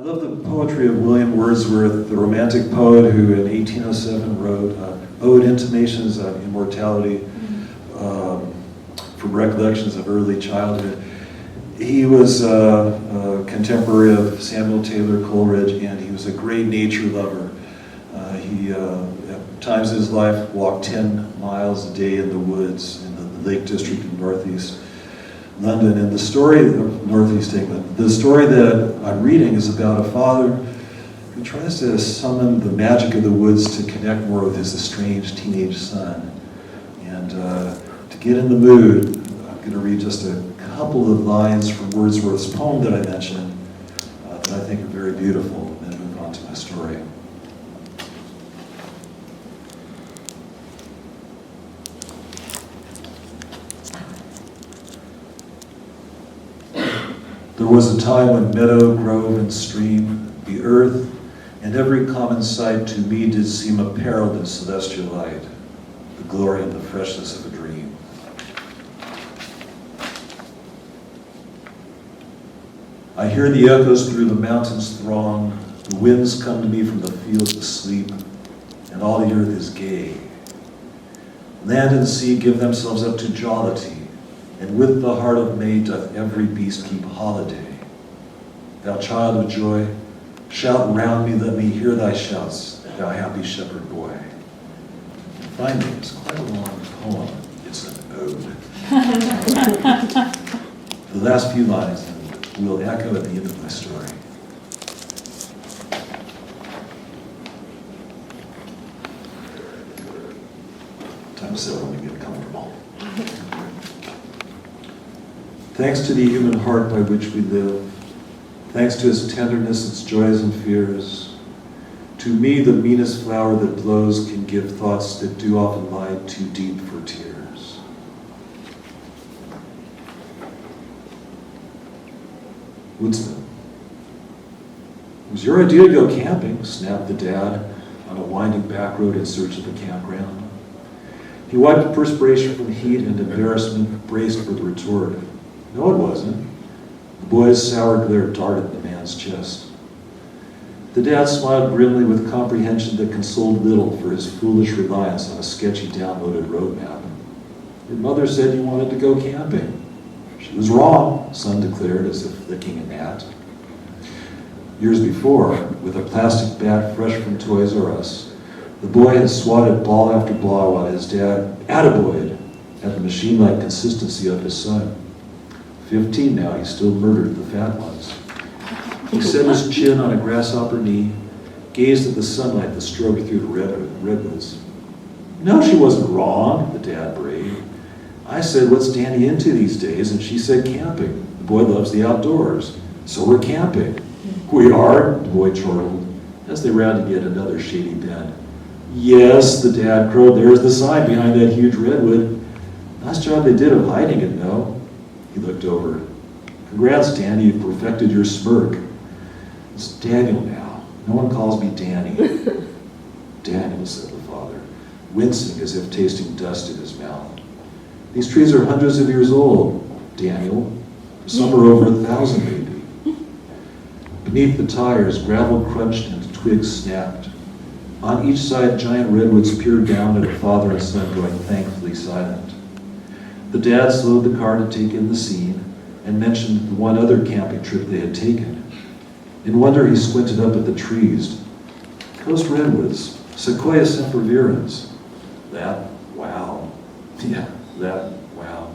love the poetry of William Wordsworth, the Romantic poet who in 1807 wrote Ode Intimations of Immortality from Recollections of Early Childhood. He was a contemporary of Samuel Taylor Coleridge, and he was a great nature lover. He, at times in his life, walked 10 miles a day in the woods in the Lake District in Northeast London. And the story of Northeast England, the story that I'm reading is about a father who tries to summon the magic of the woods to connect more with his estranged teenage son. And to get in the mood, I'm going to read just a couple of lines from Wordsworth's poem that I mentioned that I think are very beautiful, and then move on to my story. There was a time when meadow, grove, and stream, the earth, and every common sight to me did seem apparelled in celestial light, the glory and the freshness of a dream. I hear the echoes through the mountains throng, the winds come to me from the fields asleep, and all the earth is gay. Land and sea give themselves up to jollity, and with the heart of May doth every beast keep holiday. Thou child of joy, shout round me, let me hear thy shouts, thou happy shepherd boy. And finally, it's quite a long poem. It's an ode. The last few lines will echo at the end of my story. Time to settle and get comfortable. Thanks to the human heart by which we live, thanks to its tenderness, its joys and fears, to me the meanest flower that blows can give thoughts that do often lie too deep for tears. Woodsman. It was your idea to go camping, snapped the dad on a winding back road in search of a campground. He wiped perspiration from heat and embarrassment, braced for the retort. No, it wasn't. The boy's sour glare darted the man's chest. The dad smiled grimly with comprehension that consoled little for his foolish reliance on a sketchy downloaded road map. Your mother said you wanted to go camping. She was wrong, son declared as if licking a gnat. Years before, with a plastic bat fresh from Toys R Us, the boy had swatted ball after ball while his dad, attaboyed, at the machine-like consistency of his son. 15 now, he still murdered the fat ones. He set his chin on a grasshopper knee, gazed at the sunlight that stroked through the redwoods. No, she wasn't wrong, the dad braved. I said, what's Danny into these days? And she said, camping. The boy loves the outdoors. So we're camping. We are, the boy chortled, as they rounded yet another shady bend. Yes, the dad crowed, there's the sign behind that huge redwood. Nice job they did of hiding it, no? He looked over. Congrats, Danny, you perfected your smirk. It's Daniel now. No one calls me Danny. Daniel, said the father, wincing as if tasting dust in his mouth. These trees are hundreds of years old, Daniel. Some are over 1,000 maybe. Beneath the tires, gravel crunched and twigs snapped. On each side, giant redwoods peered down at a father and son growing thankfully silent. The dad slowed the car to take in the scene and mentioned the one other camping trip they had taken. In wonder, he squinted up at the trees. Coast redwoods, Sequoia sempervirens. That, wow. Yeah, that, wow.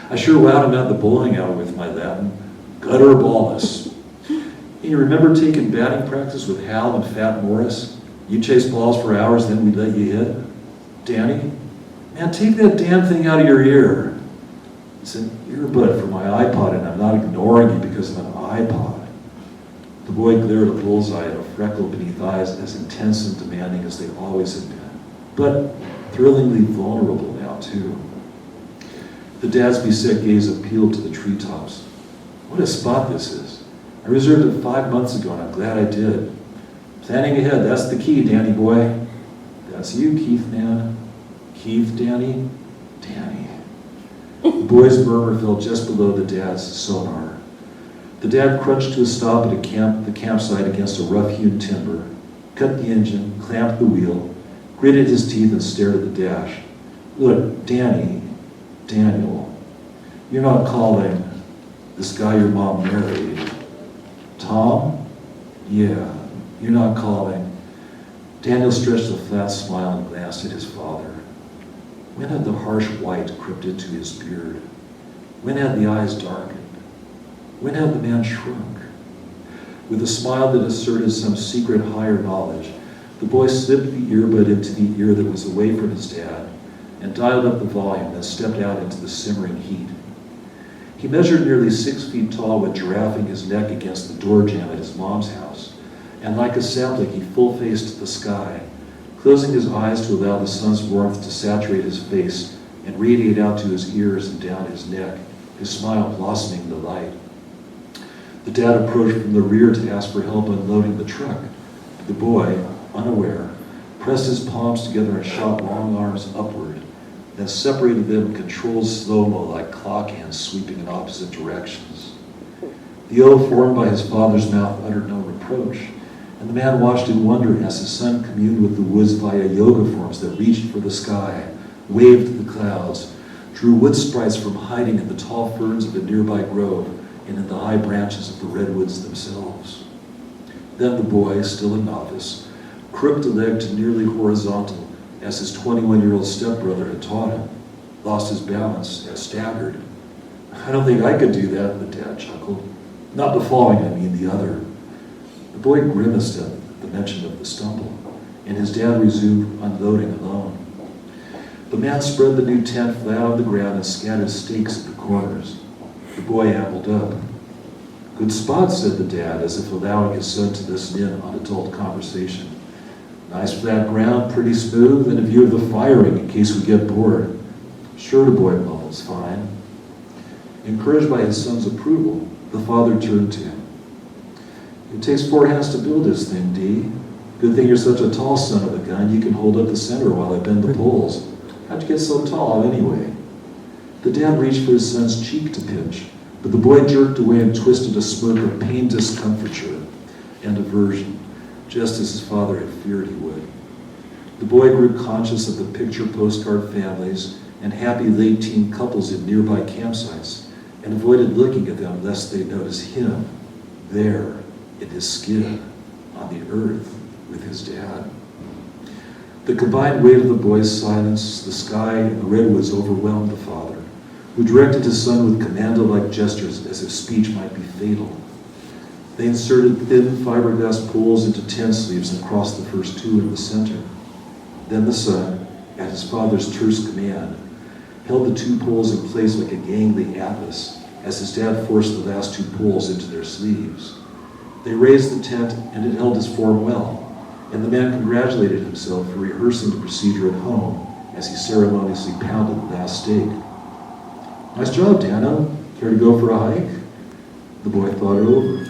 I sure wowed him at the bowling alley with my Latin. Gutter ballness. You remember taking batting practice with Hal and Fat Morris? You chase balls for hours, then we'd let you hit. Danny? Man, take that damn thing out of your ear. It's an earbud for my iPod, and I'm not ignoring you because of an iPod. The boy glared a bullseye at a freckle beneath eyes as intense and demanding as they always had been, but thrillingly vulnerable now, too. The dad's beset gaze appealed to the treetops. What a spot this is. I reserved it 5 months ago, and I'm glad I did. Planning ahead, that's the key, Danny boy. That's you, Keith, man. Keith, Danny? Danny. The boy's murmur fell just below the dad's sonar. The dad crunched to a stop at the campsite against a rough-hewn timber, cut the engine, clamped the wheel, gritted his teeth and stared at the dash. Look, Daniel, you're not calling this guy your mom married. Tom? Yeah, you're not calling. Daniel stretched a flat smile and glanced at his father. When had the harsh white crept into his beard? When had the eyes darkened? When had the man shrunk? With a smile that asserted some secret higher knowledge, the boy slipped the earbud into the ear that was away from his dad and dialed up the volume, then stepped out into the simmering heat. He measured nearly 6 feet tall when giraffing his neck against the door jamb at his mom's house, and like a sapling he full-faced the sky, closing his eyes to allow the sun's warmth to saturate his face and radiate out to his ears and down his neck, his smile blossoming in the light. The dad approached from the rear to ask for help unloading the truck. The boy, unaware, pressed his palms together and shot long arms upward, then separated them in controlled slow-mo like clock hands sweeping in opposite directions. The O formed by his father's mouth uttered no reproach, and the man watched in wonder as his son communed with the woods via yoga forms that reached for the sky, waved to the clouds, drew wood sprites from hiding in the tall ferns of a nearby grove and in the high branches of the redwoods themselves. Then the boy, still a novice, crooked a leg to nearly horizontal as his 21-year-old stepbrother had taught him, lost his balance, and staggered. I don't think I could do that, the dad chuckled. Not the following, I mean the other. The boy grimaced at the mention of the stumble, and his dad resumed unloading alone. The man spread the new tent flat on the ground and scattered stakes at the corners. The boy ambled up. Good spot, said the dad, as if allowing his son to listen in on adult conversation. Nice flat ground, pretty smooth, and a view of the firing in case we get bored. Sure, the boy mumbles, fine. Encouraged by his son's approval, the father turned to him. It takes 4 hands to build this thing, D. Good thing you're such a tall son of a gun, you can hold up the center while I bend the poles. How'd you get so tall, anyway? The dad reached for his son's cheek to pinch, but the boy jerked away and twisted a smirk of pained discomfiture and aversion, just as his father had feared he would. The boy grew conscious of the picture postcard families and happy late-teen couples in nearby campsites, and avoided looking at them lest they notice him, there, in his skin, on the earth, with his dad. The combined weight of the boy's silence, the sky, and the redwoods overwhelmed the father, who directed his son with commando-like gestures as if speech might be fatal. They inserted thin fiberglass poles into tent sleeves and crossed the first 2 in the center. Then the son, at his father's terse command, held the 2 poles in place like a gangly atlas as his dad forced the last 2 poles into their sleeves. They raised the tent and it held his form well, and the man congratulated himself for rehearsing the procedure at home as he ceremoniously pounded the last stake. Nice job, Dano. Care to go for a hike? The boy thought it over.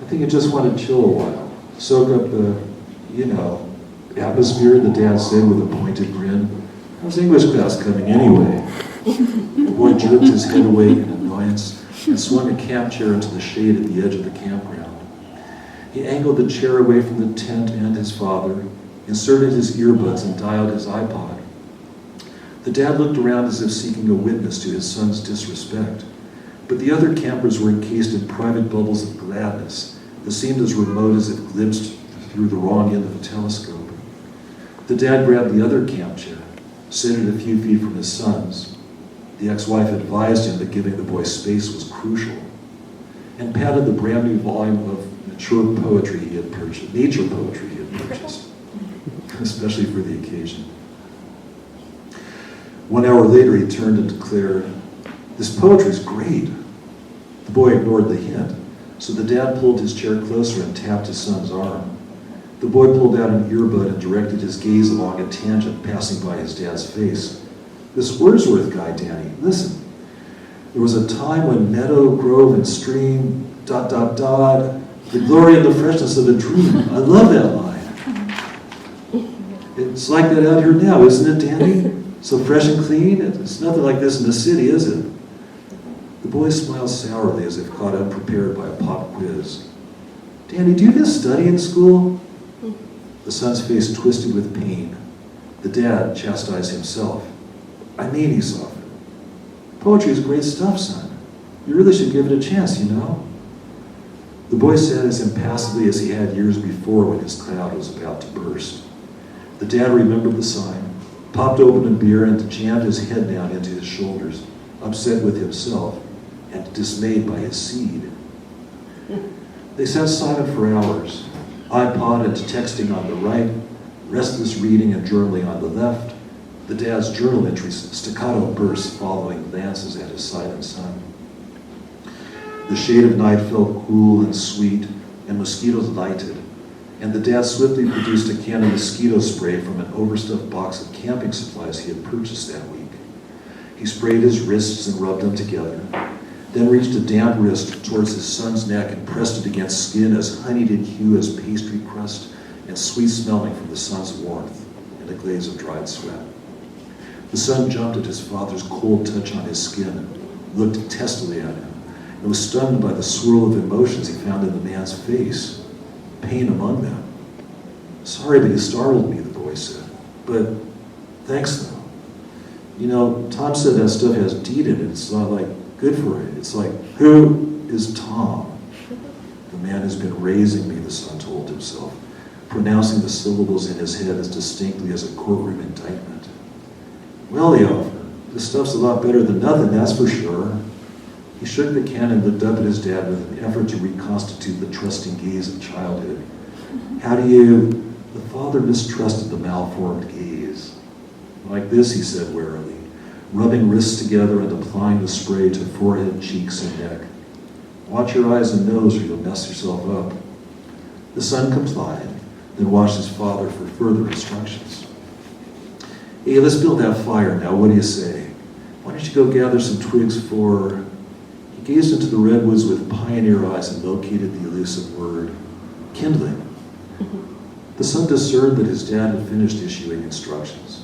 I think I just want to chill a while, soak up the, atmosphere, the dad said with a pointed grin. How's English class coming anyway? The boy jerked his head away in annoyance and swung a camp chair into the shade at the edge of the campground. He angled the chair away from the tent and his father, inserted his earbuds and dialed his iPod. The dad looked around as if seeking a witness to his son's disrespect, but the other campers were encased in private bubbles of gladness that seemed as remote as if glimpsed through the wrong end of a telescope. The dad grabbed the other camp chair, set it a few feet from his son's. The ex-wife advised him that giving the boy space was crucial, and patted the brand new volume of nature poetry he had purchased, especially for the occasion. 1 hour later, he turned and declared, "This poetry's great." The boy ignored the hint, so the dad pulled his chair closer and tapped his son's arm. The boy pulled out an earbud and directed his gaze along a tangent passing by his dad's face. "This Wordsworth guy, Danny, listen. There was a time when meadow, grove, and stream, ... the glory and the freshness of a dream." I love that line. It's like that out here now, isn't it, Danny? So fresh and clean. It's nothing like this in the city, is it? The boy smiled sourly as if caught unprepared by a pop quiz. Danny, do you just study in school? The son's face twisted with pain. The dad chastised himself. I mean, he softened. Poetry is great stuff, son. You really should give it a chance, you know? The boy sat as impassively as he had years before when his cloud was about to burst. The dad remembered the sign, popped open a beer, and jammed his head down into his shoulders, upset with himself and dismayed by his seed. They sat silent for hours, iPod and texting on the right, restless reading and journaling on the left, the dad's journal entries staccato bursts following glances at his silent son. The shade of night felt cool and sweet, and mosquitoes lighted, and the dad swiftly produced a can of mosquito spray from an overstuffed box of camping supplies he had purchased that week. He sprayed his wrists and rubbed them together, then reached a damp wrist towards his son's neck and pressed it against skin as honeyed in hue as pastry crust and sweet-smelling from the sun's warmth and a glaze of dried sweat. The son jumped at his father's cold touch on his skin, looked testily at him, and was stunned by the swirl of emotions he found in the man's face, pain among them. Sorry, but you startled me, the boy said. But thanks, though. You know, Tom said that stuff has DEET in it. It's not like good for it. It's like, who is Tom? The man has been raising me, the son told himself, pronouncing the syllables in his head as distinctly as a courtroom indictment. Well, he offered, this stuff's a lot better than nothing, that's for sure. He shook the can and looked up at his dad with an effort to reconstitute the trusting gaze of childhood. How do you... The father mistrusted the malformed gaze. Like this, he said warily, rubbing wrists together and applying the spray to forehead, cheeks, and neck. Watch your eyes and nose or you'll mess yourself up. The son complied, then watched his father for further instructions. Hey, let's build that fire now, what do you say? Why don't you go gather some twigs for... He gazed into the redwoods with pioneer eyes and located the elusive word, kindling. The son discerned that his dad had finished issuing instructions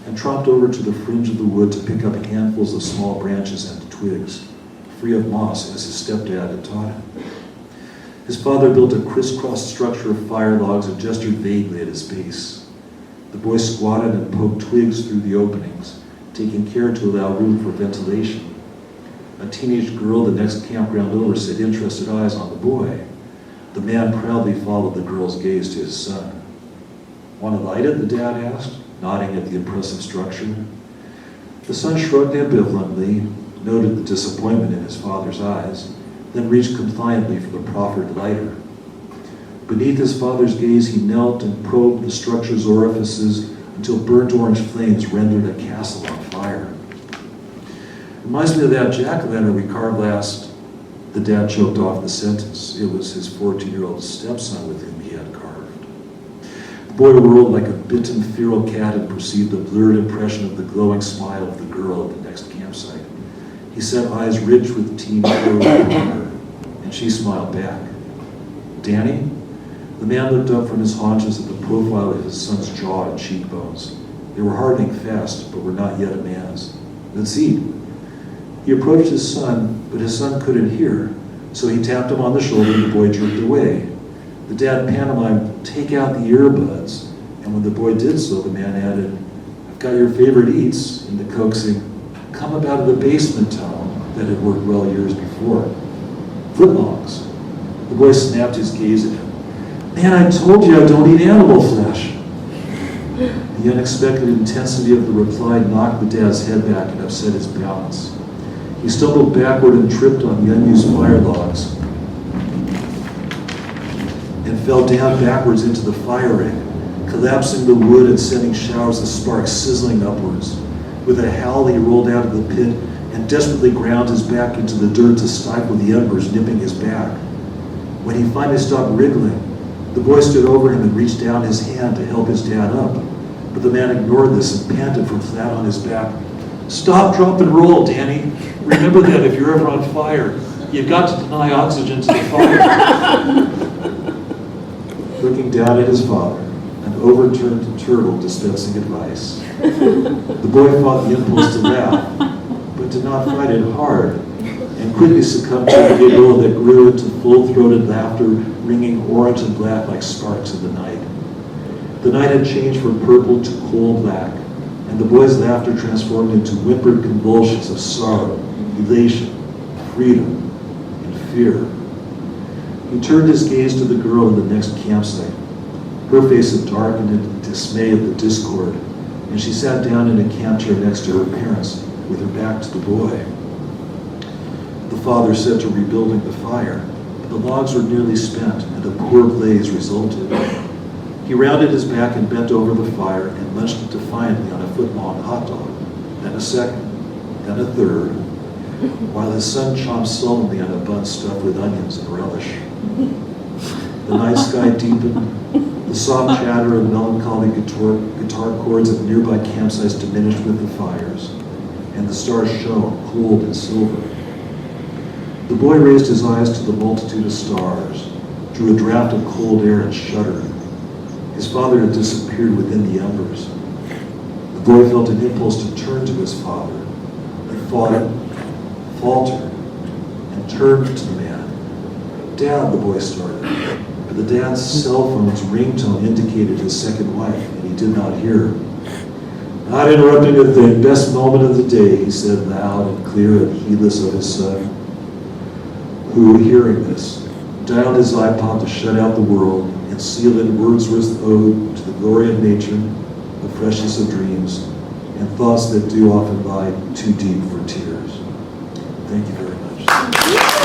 and tromped over to the fringe of the wood to pick up handfuls of small branches and twigs, free of moss as his stepdad had taught him. His father built a crisscross structure of fire logs and gestured vaguely at his base. The boy squatted and poked twigs through the openings, taking care to allow room for ventilation. A teenage girl the next campground over set interested eyes on the boy. The man proudly followed the girl's gaze to his son. Want to light it? The dad asked, nodding at the impressive structure. The son shrugged ambivalently, noted the disappointment in his father's eyes, then reached compliantly for the proffered lighter. Beneath his father's gaze, he knelt and probed the structure's orifices until burnt orange flames rendered a castle on fire. Reminds me of that jack-o'-lantern we carved last. The dad choked off the sentence. It was his 14-year-old stepson with whom he had carved. The boy whirled like a bitten feral cat and perceived a blurred impression of the glowing smile of the girl at the next campsite. He set eyes rich with teen curl upon her, and she smiled back. Danny? The man looked up from his haunches at the profile of his son's jaw and cheekbones. They were hardening fast, but were not yet a man's. Let's eat. He approached his son, but his son couldn't hear, so he tapped him on the shoulder and the boy jerked away. The dad pantomimed, "Take out the earbuds," and when the boy did so, the man added, "I've got your favorite eats," in the coaxing, come up out of the basement tone that had worked well years before. Footlongs. The boy snapped his gaze at him. Man, I told you I don't eat animal flesh. The unexpected intensity of the reply knocked the dad's head back and upset his balance. He stumbled backward and tripped on the unused fire logs and fell down backwards into the fire ring, collapsing the wood and sending showers of sparks sizzling upwards. With a howl, he rolled out of the pit and desperately ground his back into the dirt to stifle the embers nipping his back. When he finally stopped wriggling, the boy stood over him and reached down his hand to help his dad up. But the man ignored this and panted from flat on his back. Stop, drop, and roll, Danny. Remember that if you're ever on fire, you've got to deny oxygen to the fire. Looking down at his father, an overturned turtle dispensing advice. The boy fought the impulse to laugh, but did not fight it hard. and quickly succumbed to a giggle that grew into full-throated laughter, ringing orange and black like sparks in the night. The night had changed from purple to coal black, and the boy's laughter transformed into whimpered convulsions of sorrow, elation, freedom, and fear. He turned his gaze to the girl in the next campsite. Her face had darkened in dismay at the discord, and she sat down in a camp chair next to her parents, with her back to the boy. The father set to rebuilding the fire, but the logs were nearly spent, and a poor blaze resulted. He rounded his back and bent over the fire and munched defiantly on a foot-long hot dog, then a second, then a third, while his son chomped sullenly on a bun stuffed with onions and relish. The night sky deepened, the soft chatter of melancholy guitar chords at nearby campsites diminished with the fires, and the stars shone cold and silver. The boy raised his eyes to the multitude of stars, drew a draft of cold air and shuddered. His father had disappeared within the embers. The boy felt an impulse to turn to his father. He faltered, and turned to the man. "Dad," the boy started, but the dad's cell phone's ringtone indicated his second wife, and he did not hear her. "Not interrupting a thing, best moment of the day," he said loud and clear and heedless of his son, who, hearing this, dialed his iPod to shut out the world and seal in Wordsworth's ode to the glory of nature, the freshness of dreams, and thoughts that do often lie too deep for tears. Thank you very much.